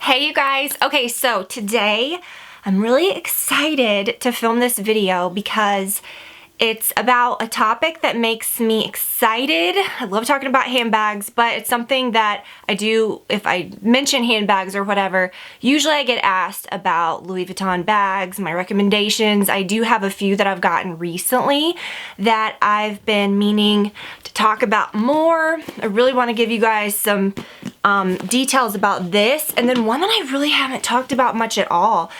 Hey you guys, okay, so today I'm really excited to film this video because it's about a topic that makes me excited. I love talking about handbags, but it's something that I do if I mention handbags or whatever. Usually I get asked about Louis Vuitton bags, my recommendations. I do have a few that I've gotten recently that I've been meaning to talk about more. I really want to give you guys some details about this, and then one that I really haven't talked about much at all.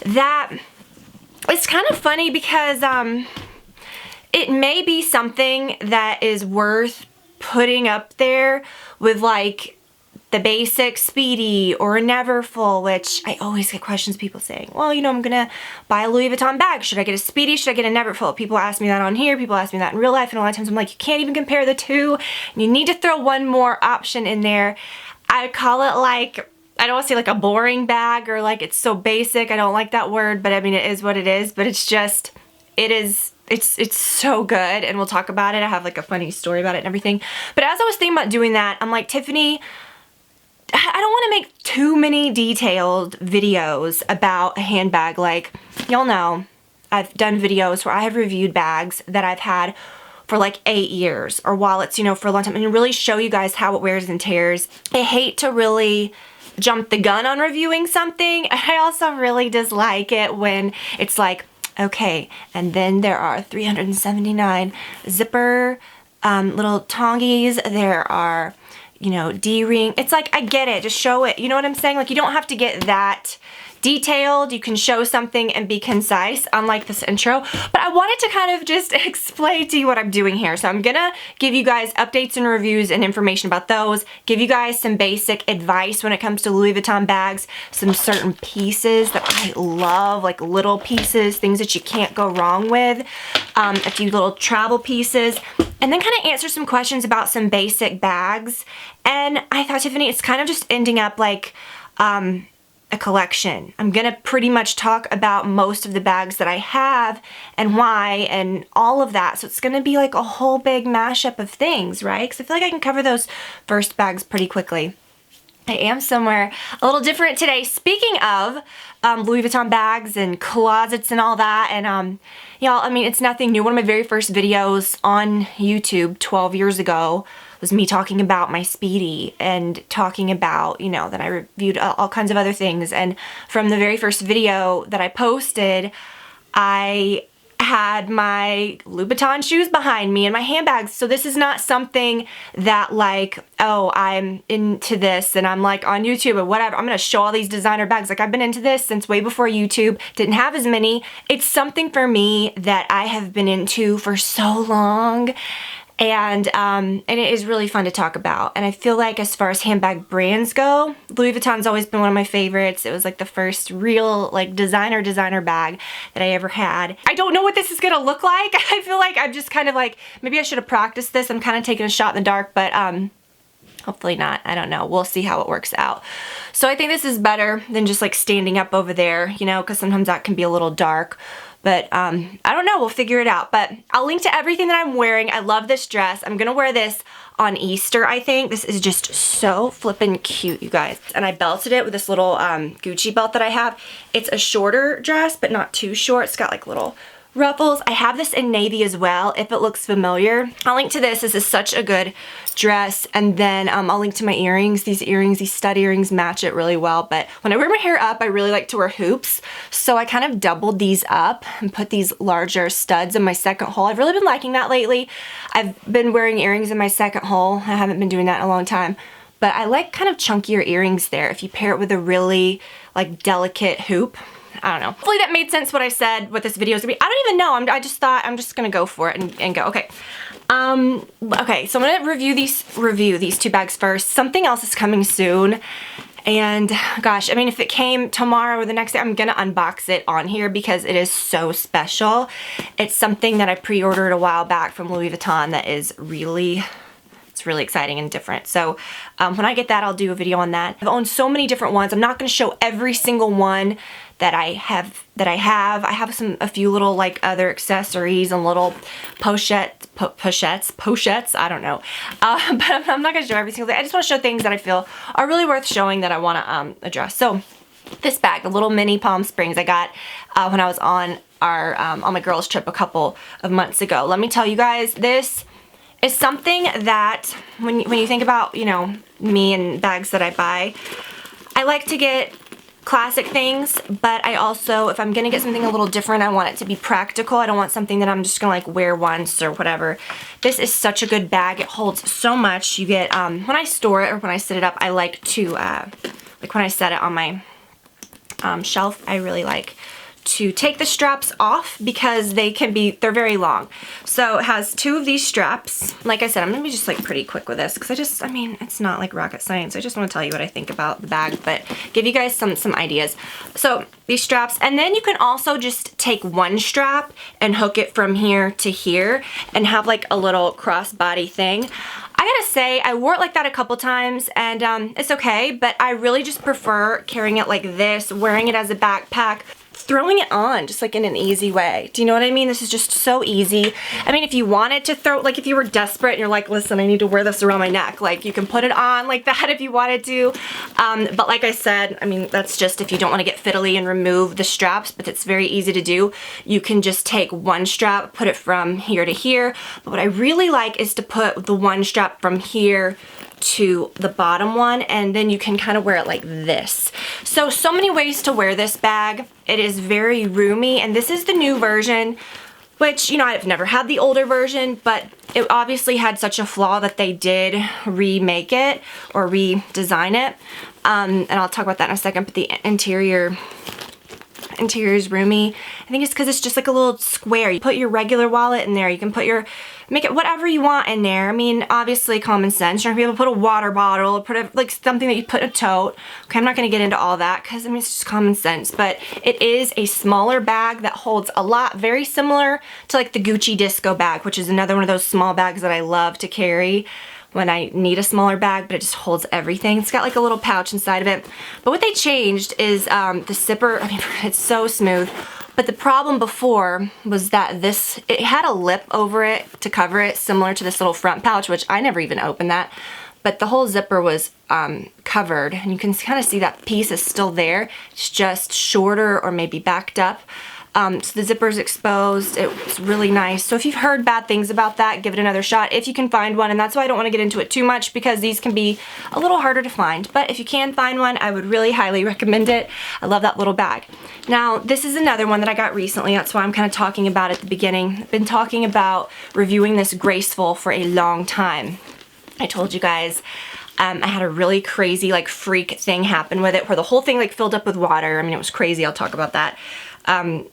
That it's kind of funny because it may be something that is worth putting up there with like the basic Speedy or a Neverfull, which I always get questions, people saying, well, you know, I'm gonna buy a Louis Vuitton bag. Should I get a Speedy? Should I get a Neverfull? People ask me that on here. People ask me that in real life. And a lot of times I'm like, you can't even compare the two. You need to throw one more option in there. I call it like, I don't want to say like a boring bag or like it's so basic. I don't like that word, but I mean, it is what it is. But it's just, it's so good, and we'll talk about it. I have like a funny story about it and everything. But as I was thinking about doing that, I'm like, Tiffany, I don't want to make too many detailed videos about a handbag. Like, y'all know, I've done videos where I have reviewed bags that I've had for like 8 years, or wallets, you know, for a long time, and really show you guys how it wears and tears. I hate to really jump the gun on reviewing something. I also really dislike it when it's like, okay, and then there are 379 zipper little tongies. There are, you know, D-ring. It's like, I get it, just show it. You know what I'm saying? Like, you don't have to get that detailed. You can show something and be concise, unlike this intro. But I wanted to kind of just explain to you what I'm doing here. So I'm gonna give you guys updates and reviews and information about those, give you guys some basic advice when it comes to Louis Vuitton bags, some certain pieces that I love, like little pieces, things that you can't go wrong with, a few little travel pieces, and then kind of answer some questions about some basic bags. And I thought, Tiffany, it's kind of just ending up like a collection. I'm gonna pretty much talk about most of the bags that I have and why and all of that. So it's gonna be like a whole big mashup of things, right? Because I feel like I can cover those first bags pretty quickly. I am somewhere a little different today. Speaking of Louis Vuitton bags and closets and all that, and y'all, I mean, it's nothing new. One of my very first videos on YouTube 12 years ago was me talking about my Speedy and talking about, you know, that I reviewed all kinds of other things. And from the very first video that I posted, I had my Louis Vuitton shoes behind me and my handbags. So this is not something that like, oh, I'm into this and I'm like on YouTube or whatever, I'm gonna show all these designer bags. Like, I've been into this since way before YouTube, didn't have as many. It's something for me that I have been into for so long. And it is really fun to talk about. And I feel like as far as handbag brands go, Louis Vuitton's always been one of my favorites. It was like the first real like designer bag that I ever had. I don't know what this is gonna look like. I feel like I'm just kind of like, maybe I should have practiced this. I'm kind of taking a shot in the dark, but hopefully not. I don't know. We'll see how it works out. So I think this is better than just like standing up over there, you know, because sometimes that can be a little dark. But I don't know, we'll figure it out. But I'll link to everything that I'm wearing. I love this dress. I'm gonna wear this on Easter, I think. This is just so flippin' cute, you guys. And I belted it with this little Gucci belt that I have. It's a shorter dress, but not too short. It's got like little ruffles. I have this in navy as well, if it looks familiar. I'll link to this. This is such a good dress. And then I'll link to my earrings. These stud earrings match it really well. But when I wear my hair up, I really like to wear hoops. So I kind of doubled these up and put these larger studs in my second hole. I've really been liking that lately. I've been wearing earrings in my second hole. I haven't been doing that in a long time. But I like kind of chunkier earrings there if you pair it with a really like delicate hoop. I don't know. Hopefully that made sense what I said, what this video is gonna be. I don't even know. I just thought I'm just gonna go for it and go. Okay. Okay, so I'm gonna review these two bags first. Something else is coming soon. And gosh, I mean, if it came tomorrow or the next day, I'm gonna unbox it on here because it is so special. It's something that I pre-ordered a while back from Louis Vuitton that is really, it's really exciting and different. So when I get that, I'll do a video on that. I've owned so many different ones. I'm not gonna show every single one that I have. I have a few little like other accessories and little pochettes, I don't know. But I'm not gonna show every single thing. I just wanna show things that I feel are really worth showing that I wanna address. So this bag, the little mini Palm Springs I got when I was on my girls trip a couple of months ago. Let me tell you guys, this is something that when you think about, you know, me and bags that I buy, I like to get classic things, but I also, if I'm gonna get something a little different, I want it to be practical. I don't want something that I'm just gonna like wear once or whatever. This is such a good bag. It holds so much. You get, when I store it or when I set it up, I like to, like when I set it on my shelf, I really like to take the straps off because they're very long. So it has 2 of these straps. Like I said, I'm gonna be just like pretty quick with this because I mean, it's not like rocket science. I just want to tell you what I think about the bag, but give you guys some ideas. So these straps, and then you can also just take one strap and hook it from here to here and have like a little crossbody thing. I gotta say, I wore it like that a couple times and it's okay, but I really just prefer carrying it like this, wearing it as a backpack, throwing it on just like in an easy way. Do you know what I mean? This is just so easy. I mean, if you wanted to throw, like if you were desperate and you're like, listen, I need to wear this around my neck, like you can put it on like that if you wanted to. But like I said, I mean, that's just if you don't want to get fiddly and remove the straps, but it's very easy to do. You can just take one strap, put it from here to here. But what I really like is to put the one strap from here to the bottom one, and then you can kind of wear it like this. So many ways to wear this bag. It is very roomy, and this is the new version, which, you know, I've never had the older version, but it obviously had such a flaw that they did remake it or redesign it. And I'll talk about that in a second, but the interior is roomy. I think it's because it's just like a little square. You put your regular wallet in there. You can put make it whatever you want in there. I mean, obviously common sense. You're gonna be able to put a water bottle, put like something that you put in a tote. Okay, I'm not gonna get into all that because I mean, it's just common sense, but it is a smaller bag that holds a lot, very similar to like the Gucci Disco bag, which is another one of those small bags that I love to carry when I need a smaller bag, but it just holds everything. It's got like a little pouch inside of it. But what they changed is the zipper. I mean, it's so smooth. But the problem before was that it had a lip over it to cover it, similar to this little front pouch, which I never even opened that. But the whole zipper was covered, and you can kind of see that piece is still there. It's just shorter or maybe backed up. So the zipper's exposed. It was really nice. So if you've heard bad things about that, give it another shot if you can find one. And that's why I don't want to get into it too much because these can be a little harder to find. But if you can find one, I would really highly recommend it. I love that little bag. Now, this is another one that I got recently. That's why I'm kind of talking about it at the beginning. I've been talking about reviewing this Graceful for a long time. I told you guys I had a really crazy like freak thing happen with it where the whole thing like filled up with water. I mean, it was crazy. I'll talk about that.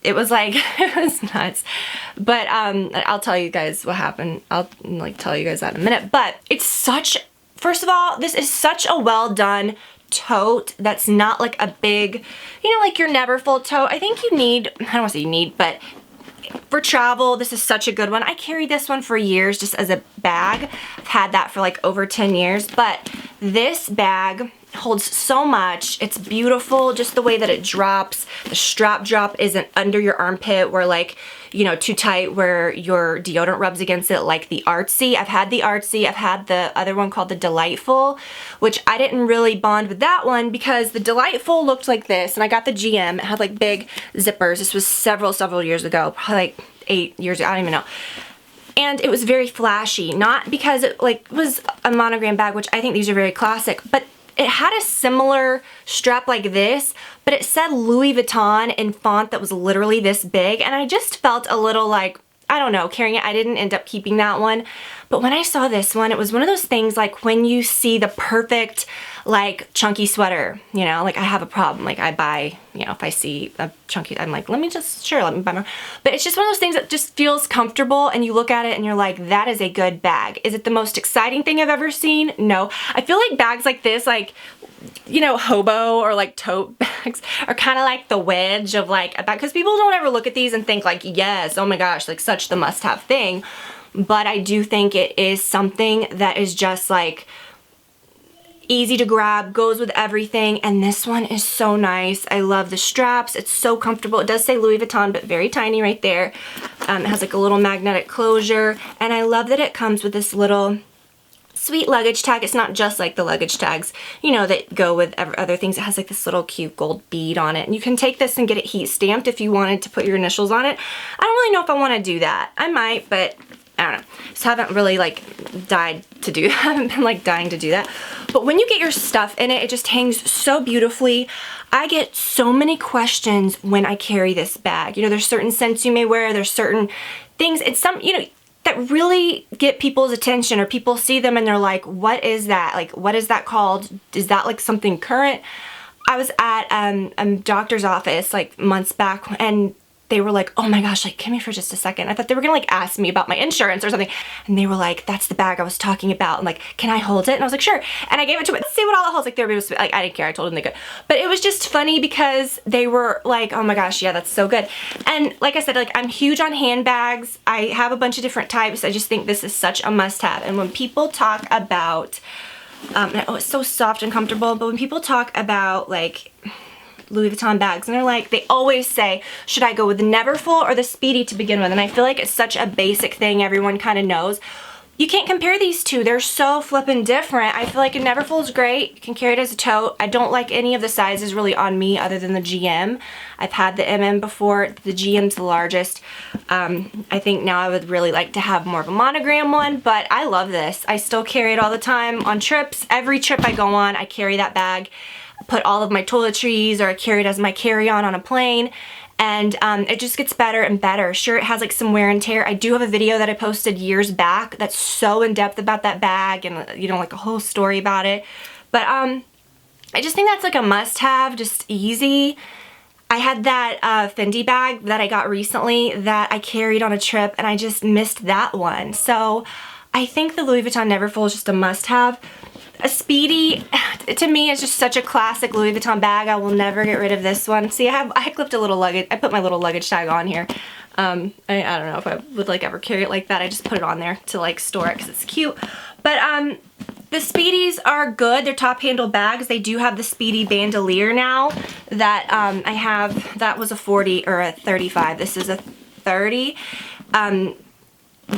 It was like, it was nuts, but, I'll tell you guys what happened. I'll like tell you guys that in a minute, but it's first of all, this is such a well done tote that's not like a big, you know, like your neverfull tote. I think you need, I don't want to say you need, but for travel, this is such a good one. I carried this one for years just as a bag. I've had that for like over 10 years, but this bag holds so much. It's beautiful just the way that it drops. The strap drop isn't under your armpit where like, you know, too tight where your deodorant rubs against it like the Artsy. I've had the Artsy. I've had the other one called the Delightful, which I didn't really bond with that one because the Delightful looked like this, and I got the GM. It had like big zippers. This was several years ago, probably like 8 years ago. I don't even know. And it was very flashy, not because it like was a monogram bag, which I think these are very classic, but it had a similar strap like this, but it said Louis Vuitton in font that was literally this big, and I just felt a little like, I don't know, carrying it. I didn't end up keeping that one, but when I saw this one, it was one of those things like when you see the perfect like chunky sweater, you know, like I have a problem, like I buy, you know, if I see a chunky, I'm like, let me buy more. But it's just one of those things that just feels comfortable, and you look at it and you're like, that is a good bag. Is it the most exciting thing I've ever seen? No. I feel like bags like this, like, you know, hobo or like tote bags are kind of like the wedge of like a bag, because people don't ever look at these and think like, yes, oh my gosh, like such the must-have thing. But I do think it is something that is just like easy to grab, goes with everything, and this one is so nice. I love the straps. It's so comfortable. It does say Louis Vuitton, but very tiny right there. It has like a little magnetic closure, and I love that it comes with this little sweet luggage tag. It's not just like the luggage tags, you know, that go with other things. It has like this little cute gold bead on it, and you can take this and get it heat stamped if you wanted to put your initials on it. I don't really know if I want to do that. I might, but I don't know. Just haven't really like haven't been like dying to do that. But when you get your stuff in it, it just hangs so beautifully. I get so many questions when I carry this bag. You know, there's certain scents you may wear, there's certain things, and some, you know, that really get people's attention, or people see them and they're like, what is that? Like, what is that called? Is that like something current? I was at a doctor's office like months back, and they were like, oh my gosh, like, come here for just a second. I thought they were gonna like ask me about my insurance or something. And they were like, that's the bag I was talking about. And like, can I hold it? And I was like, sure. And I gave it to them. Let's see what all it holds. Like, they were like, I didn't care. I told them they could. But it was just funny because they were like, oh my gosh, yeah, that's so good. And like I said, like, I'm huge on handbags. I have a bunch of different types. I just think this is such a must-have. And when people talk about, oh, it's so soft and comfortable. But when people talk about like Louis Vuitton bags, and they're like, they always say, should I go with the Neverfull or the Speedy to begin with? And I feel like it's such a basic thing everyone kind of knows. You can't compare these two. They're so flippin' different. I feel like a Neverfull is great. You can carry it as a tote. I don't like any of the sizes really on me other than the GM. I've had the MM before. The GM's the largest. I think now I would really like to have more of a monogram one, but I love this. I still carry it all the time on trips. Every trip I go on, I carry that bag. Put all of my toiletries, or I carry it as my carry-on on a plane, and it just gets better and better. Sure, it has like some wear and tear. I do have a video that I posted years back that's so in-depth about that bag, and you know, like a whole story about it. But I just think that's like a must-have, just easy. I had that Fendi bag that I got recently that I carried on a trip, and I just missed that one. So I think the Louis Vuitton Neverfull is just a must-have. A Speedy, to me, is just such a classic Louis Vuitton bag. I will never get rid of this one. See, I clipped a little luggage. I put my little luggage tag on here. I don't know if I would like ever carry it like that. I just put it on there to like store it because it's cute. But the Speedies are good. They're top handle bags. They do have the Speedy bandoliere now that I have. That was a 40 or a 35. This is a 30.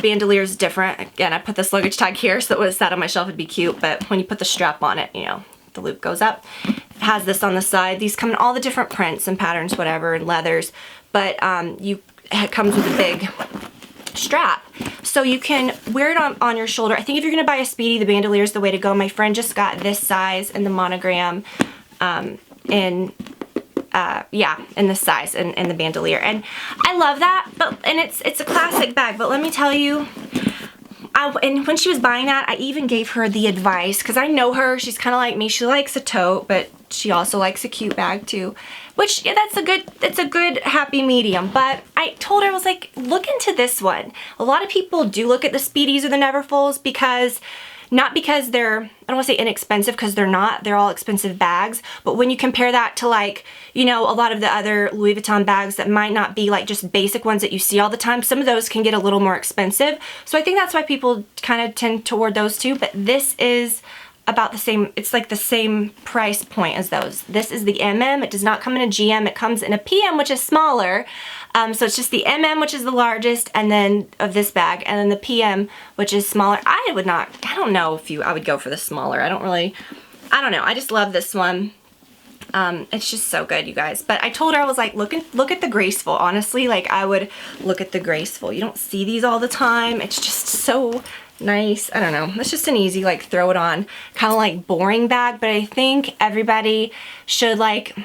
Bandolier is different. Again, I put this luggage tag here so it was sat on my shelf, it'd be cute, but when you put the strap on it, you know, the loop goes up. It has this on the side. These come in all the different prints and patterns, whatever, and leathers, but it comes with a big strap. So you can wear it on your shoulder. I think if you're gonna buy a Speedy, the bandolier is the way to go. My friend just got this size in the monogram in this size in the bandolier, and I love that. And it's a classic bag, but let me tell you, and when she was buying that, I even gave her the advice, because I know her, she's kind of like me, she likes a tote, but she also likes a cute bag too, which, yeah, it's a good happy medium. But I told her, I was like, look into this one. A lot of people do look at the Speedies or the Neverfulls because, not because they're, I don't want to say inexpensive, because they're not, they're all expensive bags, but when you compare that to, like, you know, a lot of the other Louis Vuitton bags that might not be like just basic ones that you see all the time, some of those can get a little more expensive. So I think that's why people kind of tend toward those two, but this is about the same, it's like the same price point as those. This is the MM, it does not come in a GM, it comes in a PM, which is smaller. So it's just the MM, which is the largest, and then of this bag, and then the PM, which is smaller. I don't know if I would go for the smaller. I don't know. I just love this one. It's just so good, you guys. But I told her, I was like, look at the Graceful. Honestly, like, I would look at the Graceful. You don't see these all the time. It's just so nice. I don't know. It's just an easy, like, throw it on, kind of like boring bag, but I think everybody should, like,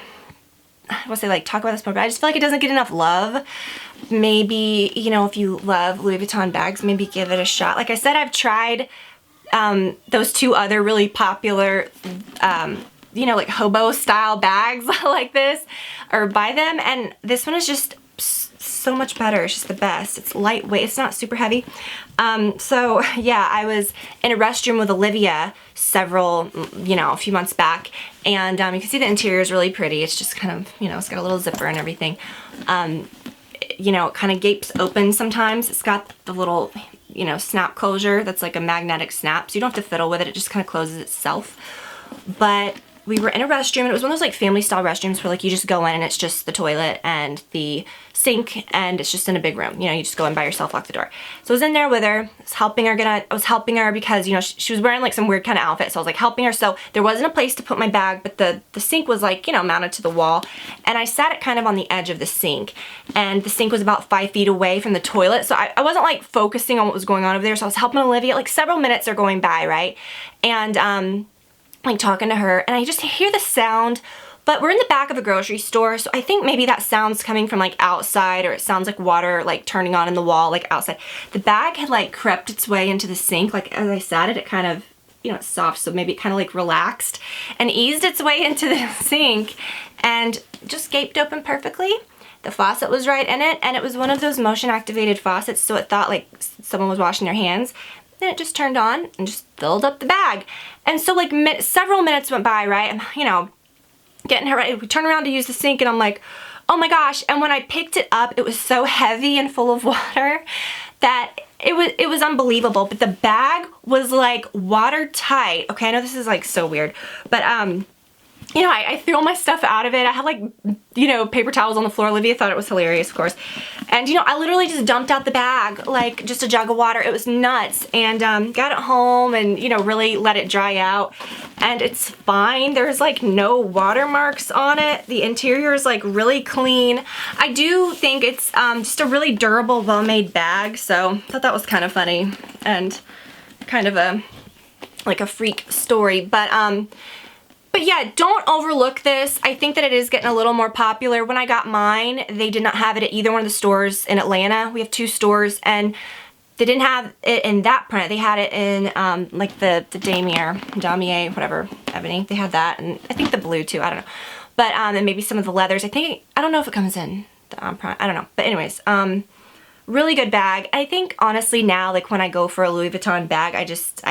I want to say, like, talk about this more, but I just feel like it doesn't get enough love. Maybe, you know, if you love Louis Vuitton bags, maybe give it a shot. Like I said, I've tried those two other really popular, you know, like hobo style bags like this, or buy them, and this one is just so much better. It's just the best. It's lightweight. It's not super heavy. So yeah, I was in a restroom with Olivia a few months back, and you can see the interior is really pretty. It's just kind of, you know, it's got a little zipper and everything. You know, it kind of gapes open sometimes. It's got the little, you know, snap closure that's like a magnetic snap, so you don't have to fiddle with it. It just kind of closes itself. but we were in a restroom, and it was one of those like family style restrooms where like you just go in and it's just the toilet and the sink, and it's just in a big room. You know, you just go in by yourself, lock the door. So I was in there with her, I was helping her because, you know, she was wearing like some weird kind of outfit, so I was like helping her. So there wasn't a place to put my bag, but the sink was like, you know, mounted to the wall, and I sat it kind of on the edge of the sink, and the sink was about 5 feet away from the toilet, so I wasn't like focusing on what was going on over there. So I was helping Olivia, like several minutes are going by, right? And like talking to her, and I just hear the sound, but we're in the back of a grocery store, so I think maybe that sound's coming from like outside, or it sounds like water like turning on in the wall like outside. The bag had like crept its way into the sink, like as I sat it kind of, you know, it's soft, so maybe it kind of like relaxed and eased its way into the sink and just gaped open perfectly. The faucet was right in it, and it was one of those motion activated faucets, so it thought like someone was washing their hands. Then it just turned on and just filled up the bag. And so like several minutes went by, right? I'm, you know, getting her ready. We turn around to use the sink, and I'm like, oh my gosh. And when I picked it up, it was so heavy and full of water that it was unbelievable. But the bag was like watertight. Okay, I know this is like so weird, but you know, I threw all my stuff out of it. I had like, you know, paper towels on the floor. Olivia thought it was hilarious, of course. And, you know, I literally just dumped out the bag, like just a jug of water. It was nuts. And got it home and, you know, really let it dry out. And it's fine. There's like no watermarks on it. The interior is like really clean. I do think it's just a really durable, well-made bag. So I thought that was kind of funny and kind of a, like a freak story. But yeah, don't overlook this. I think that it is getting a little more popular. When I got mine, they did not have it at either one of the stores in Atlanta. We have 2 stores, and they didn't have it in that print. They had it in like the damier, whatever, ebony. They had that, and I think the blue too, I don't know. But and maybe some of the leathers. I don't know if it comes in the print. I don't know. But anyways, really good bag. I think honestly now, like when I go for a Louis Vuitton bag, I just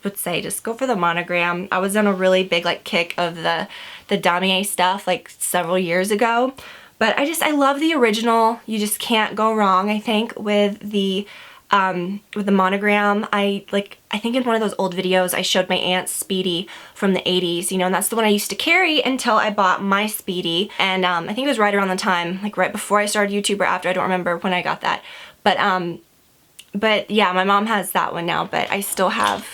would say just go for the monogram. I was on a really big like kick of the damier stuff like several years ago, but I love the original. You just can't go wrong, I think, with the monogram. I think in one of those old videos I showed my aunt's Speedy from the 80s, you know, and that's the one I used to carry until I bought my Speedy. And I think it was right around the time, like right before I started YouTube or after, I don't remember when I got that. But yeah, my mom has that one now, but I still have,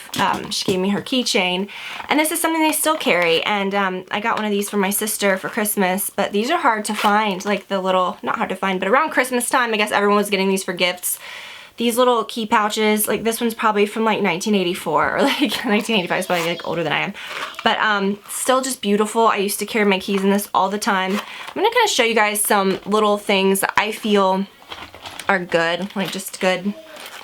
she gave me her keychain, and this is something they still carry. And I got one of these for my sister for Christmas, but these are hard to find, like the little, not hard to find, but around Christmas time, I guess everyone was getting these for gifts. These little key pouches, like this one's probably from like 1984 or like 1985, it's probably like older than I am. But still just beautiful. I used to carry my keys in this all the time. I'm gonna kind of show you guys some little things that I feel are good, like just good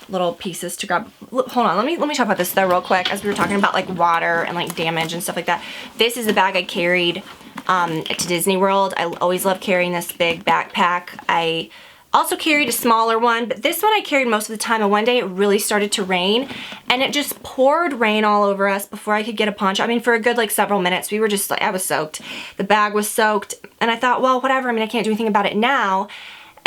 little pieces to grab. Hold on, let me talk about this though real quick, as we were talking about like water and like damage and stuff like that. This is the bag I carried to Disney World. I always love carrying this big backpack. I also carried a smaller one, but this one I carried most of the time, and one day it really started to rain, and it just poured rain all over us before I could get a poncho. I mean, for a good like several minutes, we were just like, I was soaked. The bag was soaked, and I thought, well, whatever, I mean, I can't do anything about it now.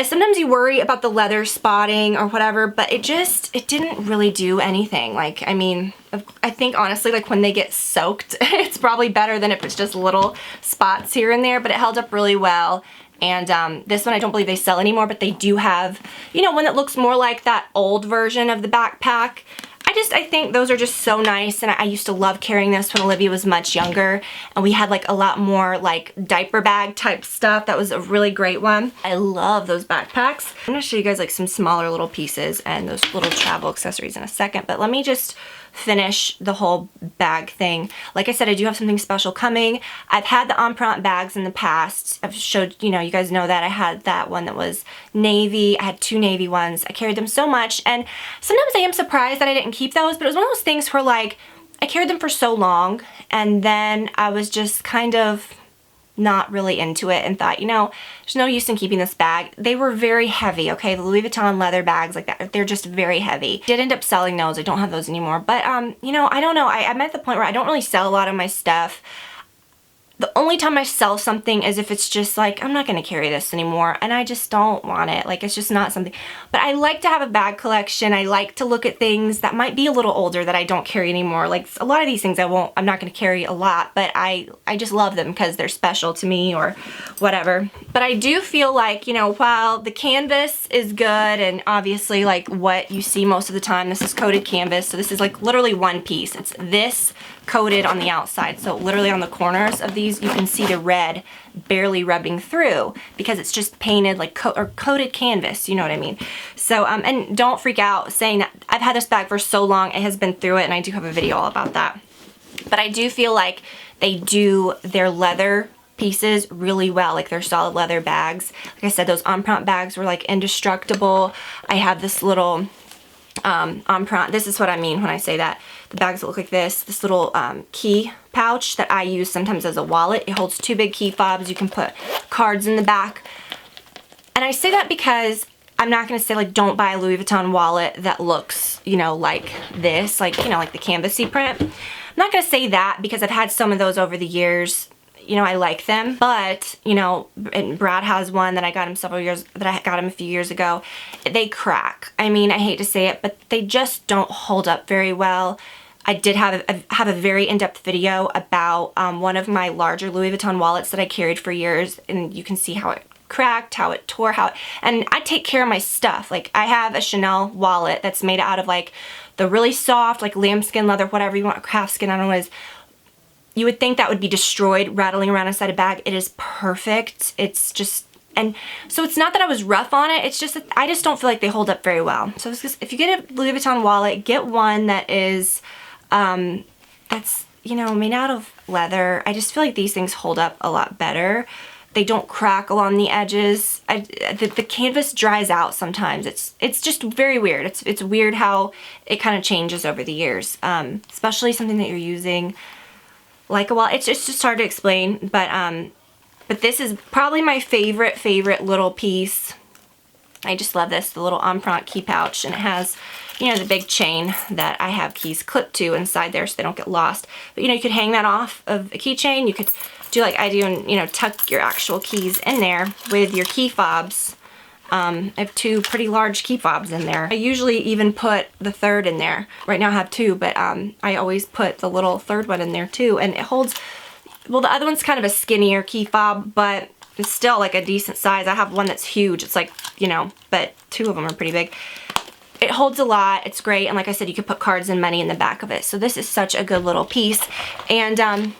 Sometimes you worry about the leather spotting or whatever, but it didn't really do anything. Like, I mean, I think honestly, like when they get soaked, it's probably better than if it's just little spots here and there, but it held up really well. And this one I don't believe they sell anymore, but they do have, you know, one that looks more like that old version of the backpack. I think those are just so nice, and I used to love carrying this when Olivia was much younger, and we had like a lot more like diaper bag type stuff. That was a really great one. I love those backpacks. I'm gonna show you guys like some smaller little pieces and those little travel accessories in a second, but let me just finish the whole bag thing. Like I said, I do have something special coming. I've had the empriente bags in the past. I've showed, you know, you guys know that I had that one that was navy. I had 2 navy ones. I carried them so much, and sometimes I am surprised that I didn't keep those, but it was one of those things where like I carried them for so long, and then I was just kind of not really into it and thought, you know, there's no use in keeping this bag. They were very heavy, okay? The Louis Vuitton leather bags like that, they're just very heavy. Did end up selling those. I don't have those anymore. But, you know, I don't know. I'm at the point where I don't really sell a lot of my stuff. The only time I sell something is if it's just like, I'm not gonna carry this anymore and I just don't want it. Like, it's just not something. But I like to have a bag collection. I like to look at things that might be a little older that I don't carry anymore. Like, a lot of these things I'm not gonna carry a lot, but I just love them because they're special to me or whatever. But I do feel like, you know, while the canvas is good and obviously like what you see most of the time, this is coated canvas. So this is like literally one piece. It's this coated on the outside. So literally on the corners of these, you can see the red barely rubbing through because it's just painted like coated canvas, you know what I mean? So, and don't freak out saying that I've had this bag for so long, it has been through it, and I do have a video all about that. But I do feel like they do their leather pieces really well, like they're solid leather bags. Like I said, those empriente bags were like indestructible. I have this little empriente, this is what I mean when I say that. The bags that look like this little key pouch that I use sometimes as a wallet. It holds 2 big key fobs. You can put cards in the back. And I say that because I'm not going to say like don't buy a Louis Vuitton wallet that looks, you know, like this, like, you know, like the canvasy print. I'm not going to say that because I've had some of those over the years. You know, I like them, but, you know, and Brad has one that I got him a few years ago. They crack. I mean, I hate to say it, but they just don't hold up very well. I did have a very in-depth video about one of my larger Louis Vuitton wallets that I carried for years, and you can see how it cracked, how it tore, and I take care of my stuff. Like, I have a Chanel wallet that's made out of like the really soft, like lambskin leather, whatever you want, calfskin, I don't know what it is. You would think that would be destroyed rattling around inside a bag. It is perfect. It's just, and so it's not that I was rough on it. It's just that I just don't feel like they hold up very well. So it's just, if you get a Louis Vuitton wallet, get one that is, that's, you know, made out of leather. I just feel like these things hold up a lot better. They don't crack along the edges. The canvas dries out sometimes. It's just very weird. It's weird how it kind of changes over the years, especially something that you're using like a wallet. It's just hard to explain, but this is probably my favorite little piece. I just love this, the little empriente key pouch, and it has, you know, the big chain that I have keys clipped to inside there so they don't get lost. But, you know, you could hang that off of a keychain. You could do like I do and, you know, tuck your actual keys in there with your key fobs. I have 2 pretty large key fobs in there. I usually even put the 3rd in there. Right now I have 2, but I always put the little 3rd one in there too, and it holds, well, the other one's kind of a skinnier key fob, but it's still like a decent size. I have one that's huge. It's like, you know, but 2 of them are pretty big. It holds a lot. It's great, and like I said, you could put cards and money in the back of it. So this is such a good little piece. And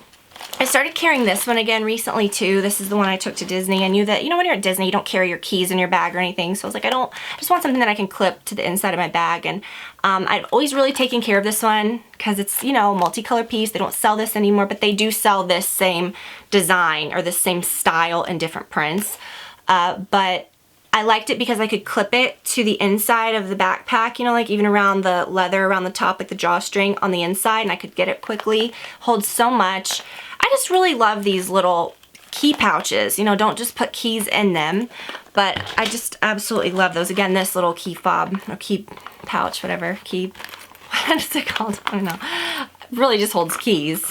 I started carrying this one again recently too. This is the one I took to Disney. I knew that, you know, when you're at Disney, you don't carry your keys in your bag or anything. So I was like, I just want something that I can clip to the inside of my bag. And I've always really taken care of this one because it's, you know, multicolored piece. They don't sell this anymore, but they do sell this same design or this same style in different prints. But I liked it because I could clip it to the inside of the backpack, you know, like even around the leather, around the top, like the drawstring on the inside, and I could get it quickly. Holds so much. I just really love these little key pouches. You know, don't just put keys in them, but I just absolutely love those. Again, this little key fob or key pouch, whatever, key, what is it called? I don't know. It really just holds keys.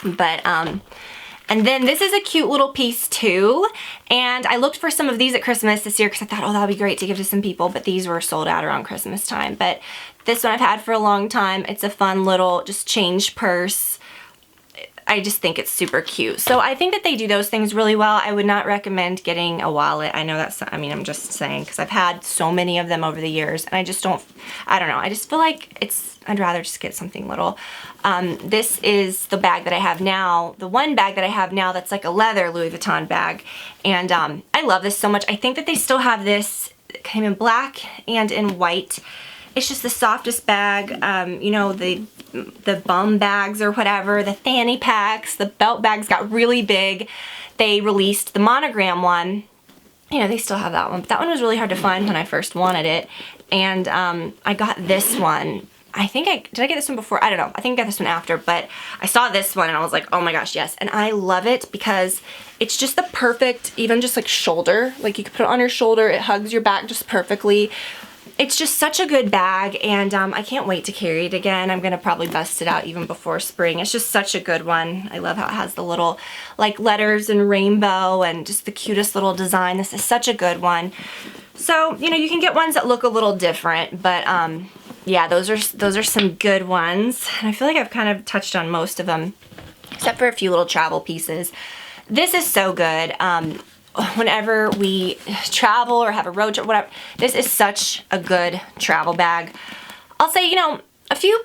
But, and then this is a cute little piece too, and I looked for some of these at Christmas this year because I thought, oh, that would be great to give to some people, but these were sold out around Christmas time. But this one I've had for a long time. It's a fun little just change purse. I just think it's super cute. So I think that they do those things really well. I would not recommend getting a wallet. I know that's, I mean, I'm just saying because I've had so many of them over the years, and I just don't, I don't know. I just feel like I'd rather just get something little. This is the bag that I have now, the one bag that I have now that's like a leather Louis Vuitton bag. And I love this so much. I think that they still have this, it came in black and in white. It's just the softest bag, you know, the bum bags or whatever, the fanny packs, the belt bags got really big. They released the monogram one. You know, they still have that one, but that one was really hard to find when I first wanted it. And I got this one. Did I get this one before? I don't know. I think I got this one after, but I saw this one and I was like, oh my gosh, yes. And I love it because it's just the perfect, even just like shoulder. Like you could put it on your shoulder. It hugs your back just perfectly. it's just such a good bag, and I can't wait to carry it again. I'm gonna probably bust it out even before spring. It's just such a good one. I love how it has the little like letters and rainbow and just the cutest little design. This is such a good one. So, you know, you can get ones that look a little different, but yeah, those are some good ones. And I feel like I've kind of touched on most of them, except for a few little travel pieces. This is so good. Whenever we travel or have a road trip, whatever, this is such a good travel bag. I'll say, you know, a few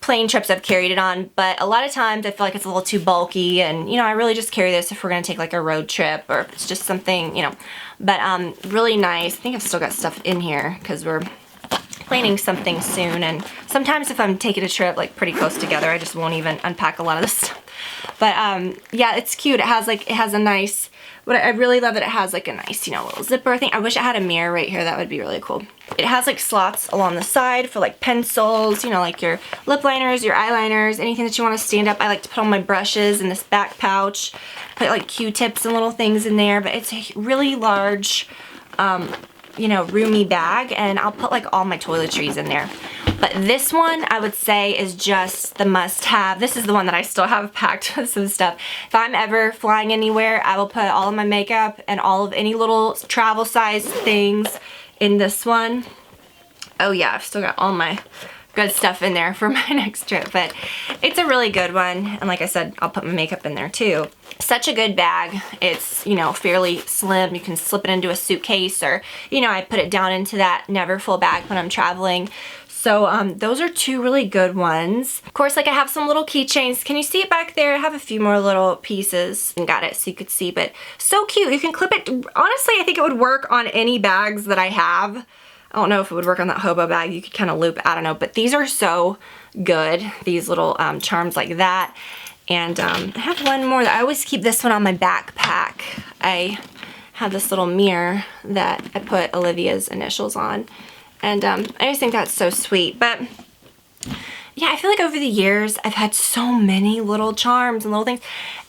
plane trips I've carried it on, but a lot of times I feel like it's a little too bulky, and, you know, I really just carry this if we're gonna take like a road trip or if it's just something, you know, but really nice. I think I've still got stuff in here because we're planning something soon, and sometimes if I'm taking a trip like pretty close together, I just won't even unpack a lot of this stuff. But yeah, it's cute. It has a nice, but I really love that it has like a nice, you know, little zipper. I think I wish it had a mirror right here. That would be really cool. It has like slots along the side for like pencils, you know, like your lip liners, your eyeliners, anything that you want to stand up. I like to put all my brushes in this back pouch, put like Q-tips and little things in there, but it's a really large, you know, roomy bag, and I'll put like all my toiletries in there. But this one, I would say, is just the must-have. This is the one that I still have packed with some stuff. If I'm ever flying anywhere, I will put all of my makeup and all of any little travel size things in this one. Oh yeah, I've still got all my good stuff in there for my next trip, but it's a really good one. And like I said, I'll put my makeup in there too. Such a good bag. It's, you know, fairly slim. You can slip it into a suitcase, or, you know, I put it down into that neverfull bag when I'm traveling. So those are two really good ones. Of course, like I have some little keychains. Can you see it back there? I have a few more little pieces and got it so you could see, but so cute. You can clip it. Honestly, I think it would work on any bags that I have. I don't know if it would work on that hobo bag. You could kind of loop, I don't know, but these are so good. These little charms like that. And I have one more that I always keep this one on my backpack. I have this little mirror that I put Olivia's initials on. And I just think that's so sweet. But yeah, I feel like over the years, I've had so many little charms and little things.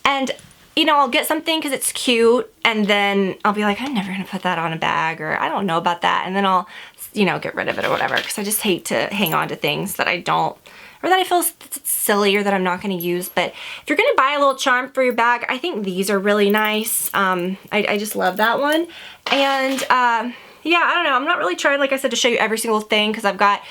And, you know, I'll get something because it's cute, and then I'll be like, I'm never going to put that on a bag, or I don't know about that. And then I'll, you know, get rid of it or whatever, because I just hate to hang on to things that I don't, or that I feel silly or that I'm not going to use. But if you're going to buy a little charm for your bag, I think these are really nice. I just love that one. And yeah, I don't know. I'm not really trying, like I said, to show you every single thing, because I've got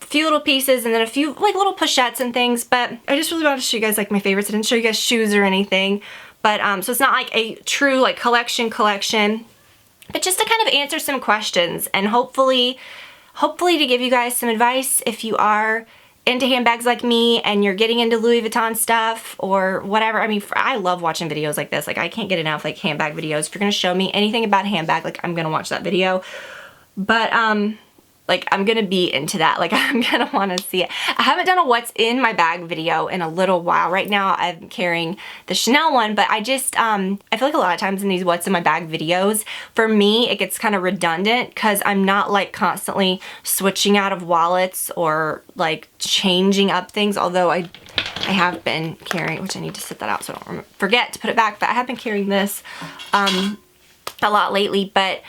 a few little pieces and then a few like little pochettes and things, but I just really wanted to show you guys like my favorites. I didn't show you guys shoes or anything, but so it's not like a true like collection, but just to kind of answer some questions, and hopefully to give you guys some advice if you are into handbags like me and you're getting into Louis Vuitton stuff or whatever. I mean, I love watching videos like this. Like, I can't get enough like handbag videos. If you're gonna show me anything about a handbag, like, I'm gonna watch that video. But like, I'm gonna be into that. Like, I'm gonna want to see it. I haven't done a what's in my bag video in a little while. Right now I'm carrying the Chanel one, but I just I feel like a lot of times in these what's in my bag videos, for me it gets kind of redundant because I'm not like constantly switching out of wallets or like changing up things, although I have been carrying, which I need to set that out so I don't forget to put it back, but I have been carrying this a lot lately. But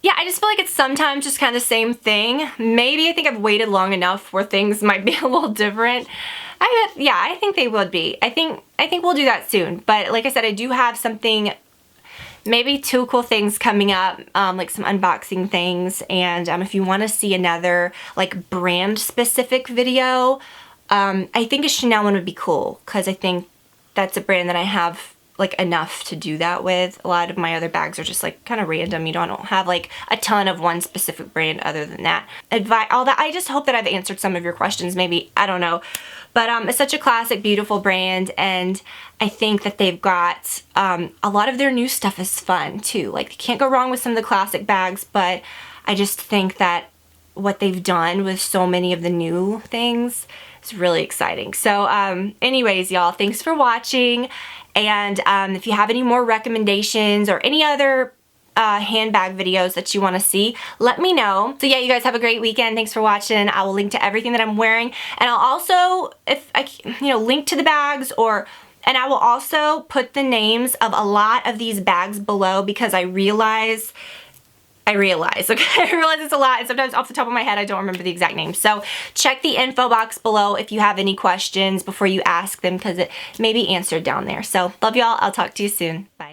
yeah, I just feel like it's sometimes just kind of the same thing. Maybe I think I've waited long enough where things might be a little different. Yeah, I think they would be. I think we'll do that soon. But like I said, I do have something, maybe 2 cool things coming up, like some unboxing things. And if you want to see another like brand specific video, I think a Chanel one would be cool, because I think that's a brand that I have like enough to do that with. A lot of my other bags are just like kind of random. You know, I don't have like a ton of one specific brand other than that. All that. I just hope that I've answered some of your questions, maybe, I don't know. But it's such a classic, beautiful brand, and I think that they've got a lot of their new stuff is fun too. Like, you can't go wrong with some of the classic bags, but I just think that what they've done with so many of the new things is really exciting. So anyways, y'all, thanks for watching. And if you have any more recommendations or any other handbag videos that you want to see, let me know. So yeah, you guys have a great weekend. Thanks for watching. I will link to everything that I'm wearing, and I'll also, if I, link to the bags, and I will also put the names of a lot of these bags below, because I realize I realize, okay? I realize it's a lot, and sometimes off the top of my head, I don't remember the exact name. So check the info box below if you have any questions before you ask them, because it may be answered down there. So love y'all. I'll talk to you soon. Bye.